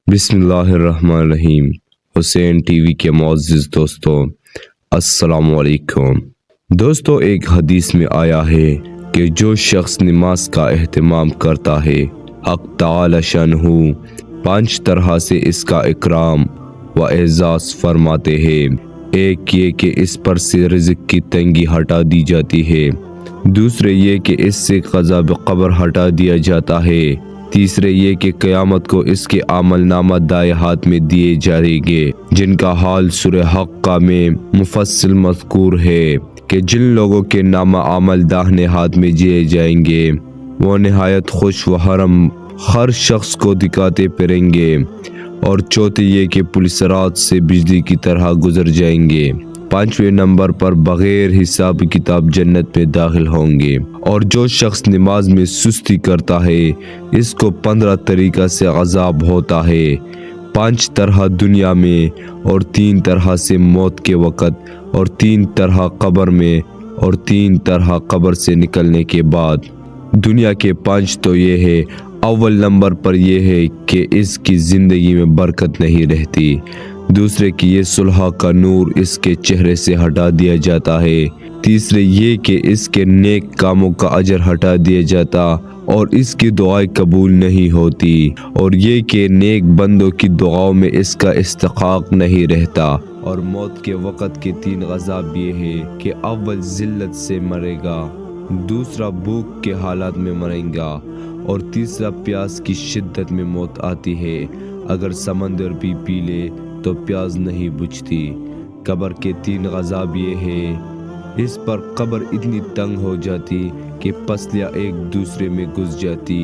بسم اللہ الرحمن الرحیم۔ حسین ٹی وی کے معزز دوستوں، السلام علیکم۔ دوستوں، ایک حدیث میں آیا ہے کہ جو شخص نماز کا اہتمام کرتا ہے، حق تعالی شانہ 5 طرح سے اس کا اکرام و اعزاز فرماتے ہیں۔ ایک یہ کہ اس پر سے رزق کی تنگی ہٹا دی جاتی ہے، دوسرے یہ کہ اس سے عذاب قبر ہٹا دیا جاتا ہے، تیسرے یہ کہ قیامت کو اس کے عمل نامہ دائیں ہاتھ میں دیے جائیں گے، جن کا حال سورہ حقہ میں مفصل مذکور ہے کہ جن لوگوں کے نامہ عمل داہنے ہاتھ میں دیے جائیں گے وہ نہایت خوش و حرم ہر شخص کو دکھاتے پھریں گے، اور چوتھے یہ کہ پولیس رات سے بجلی کی طرح گزر جائیں گے، 5ویں نمبر پر بغیر حساب کتاب جنت میں داخل ہوں گے۔ اور جو شخص نماز میں سستی کرتا ہے، اس کو 15 طریقہ سے عذاب ہوتا ہے، 5 طرح دنیا میں، اور 3 طرح سے موت کے وقت، اور 3 طرح قبر میں، اور 3 طرح قبر سے نکلنے کے بعد۔ دنیا کے 5 تو یہ ہے، اول نمبر پر یہ ہے کہ اس کی زندگی میں برکت نہیں رہتی، دوسرے کہ یہ صلح کا نور اس کے چہرے سے ہٹا دیا جاتا ہے، تیسرے یہ کہ اس کے نیک کاموں کا اجر ہٹا دیا جاتا اور اس کی دعائیں قبول نہیں ہوتی، اور یہ کہ نیک بندوں کی دعاؤں میں اس کا استحقاق نہیں رہتا۔ اور موت کے وقت کے 3 عذاب یہ ہے کہ اول ذلت سے مرے گا، دوسرا بھوک کے حالات میں مریں گا، اور تیسرا پیاس کی شدت میں موت آتی ہے، اگر سمندر بھی پی لے تو پیاس نہیں بجھتی۔ قبر کے 3 عذاب یہ ہے، اس پر قبر اتنی تنگ ہو جاتی کہ پسلیاں ایک دوسرے میں گھس جاتی،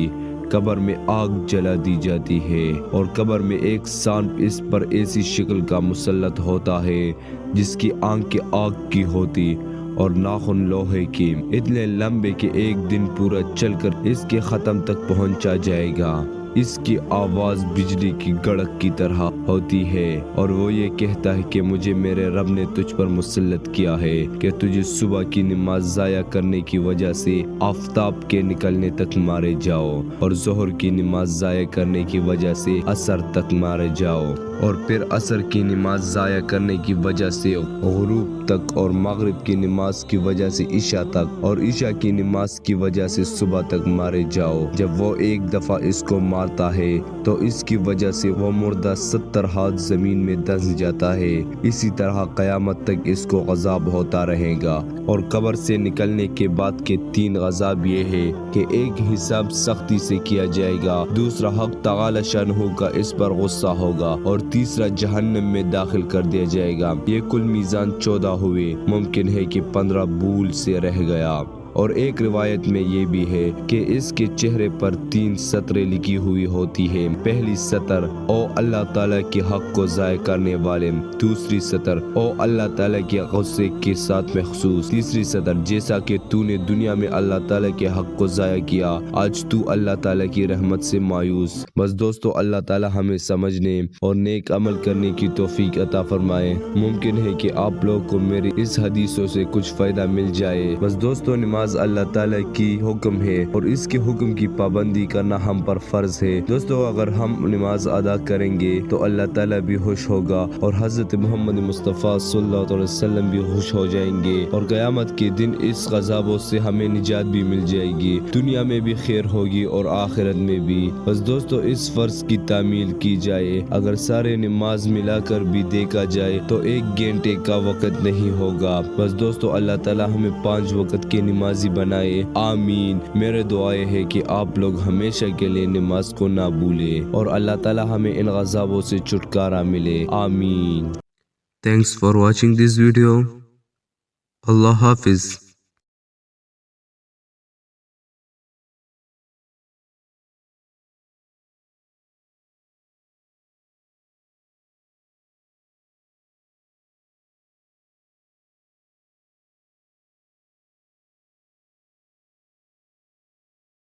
قبر میں آگ جلا دی جاتی ہے، اور قبر میں ایک سانپ اس پر ایسی شکل کا مسلط ہوتا ہے جس کی آنکھ آگ کی ہوتی اور ناخن لوہے کی، اتنے لمبے کہ ایک دن پورا چل کر اس کے ختم تک پہنچا جائے گا۔ اس کی آواز بجلی کی گڑک کی طرح ہوتی ہے، اور وہ یہ کہتا ہے کہ مجھے میرے رب نے تجھ پر مسلط کیا ہے کہ تجھے صبح کی نماز ضائع کرنے کی وجہ سے آفتاب کے نکلنے تک مارے جاؤ، اور ظہر کی نماز ضائع کرنے کی وجہ سے عصر تک مارے جاؤ، اور پھر عصر کی نماز ضائع کرنے کی وجہ سے غروب تک، اور مغرب کی نماز کی وجہ سے عشاء تک، اور عشاء کی نماز کی وجہ سے صبح تک مارے جاؤ۔ جب وہ ایک دفعہ اس کو مارتا ہے تو اس کی وجہ سے وہ مردہ 70 ہاتھ زمین میں دھنس جاتا ہے، اسی طرح قیامت تک اس کو عذاب ہوتا رہے گا۔ اور قبر سے نکلنے کے بعد کے 3 عذاب یہ ہے کہ ایک حساب سختی سے کیا جائے گا، دوسرا حق تعالی شانہ کا اس پر غصہ ہوگا، اور تیسرا جہنم میں داخل کر دیا جائے گا۔ یہ کل میزان 14 ہوئے، ممکن ہے کہ 15 بھول سے رہ گیا۔ اور ایک روایت میں یہ بھی ہے کہ اس کے چہرے پر 3 سطریں لکھی ہوئی ہوتی ہیں، پہلی سطر او اللہ تعالیٰ کے حق کو ضائع کرنے والے، دوسری سطر او اللہ تعالیٰ کے غصے کے ساتھ مخصوص، تیسری سطر جیسا کہ تو نے دنیا میں اللہ تعالیٰ کے حق کو ضائع کیا، آج تو اللہ تعالیٰ کی رحمت سے مایوس۔ بس دوستو، اللہ تعالیٰ ہمیں سمجھنے اور نیک عمل کرنے کی توفیق عطا فرمائے۔ ممکن ہے کہ آپ لوگ کو میری اس حدیثوں سے کچھ فائدہ مل جائے۔ بس دوستو، نماز اللہ تعالیٰ کی حکم ہے اور اس کے حکم کی پابندی کرنا ہم پر فرض ہے۔ دوستو، اگر ہم نماز ادا کریں گے تو اللہ تعالیٰ بھی خوش ہوگا، اور حضرت محمد مصطفیٰ صلی اللہ علیہ وسلم بھی خوش ہو جائیں گے، اور قیامت کے دن اس عذابوں سے ہمیں نجات بھی مل جائے گی، دنیا میں بھی خیر ہوگی اور آخرت میں بھی۔ بس دوستو، اس فرض کی تعمیل کی جائے، اگر سارے نماز ملا کر بھی دیکھا جائے تو 1 گھنٹے کا وقت نہیں ہوگا۔ بس دوستو، اللہ تعالیٰ ہمیں 5 وقت کے نمازی بنائے، آمین۔ میرے دعائیں ہے کہ آپ لوگ ہمیشہ کے لیے نماز کو نہ بھولیں، اور اللہ تعالیٰ ہمیں ان عذابوں سے چھٹکارا ملے، آمین۔ Thanks for watching this video. اللہ حافظ۔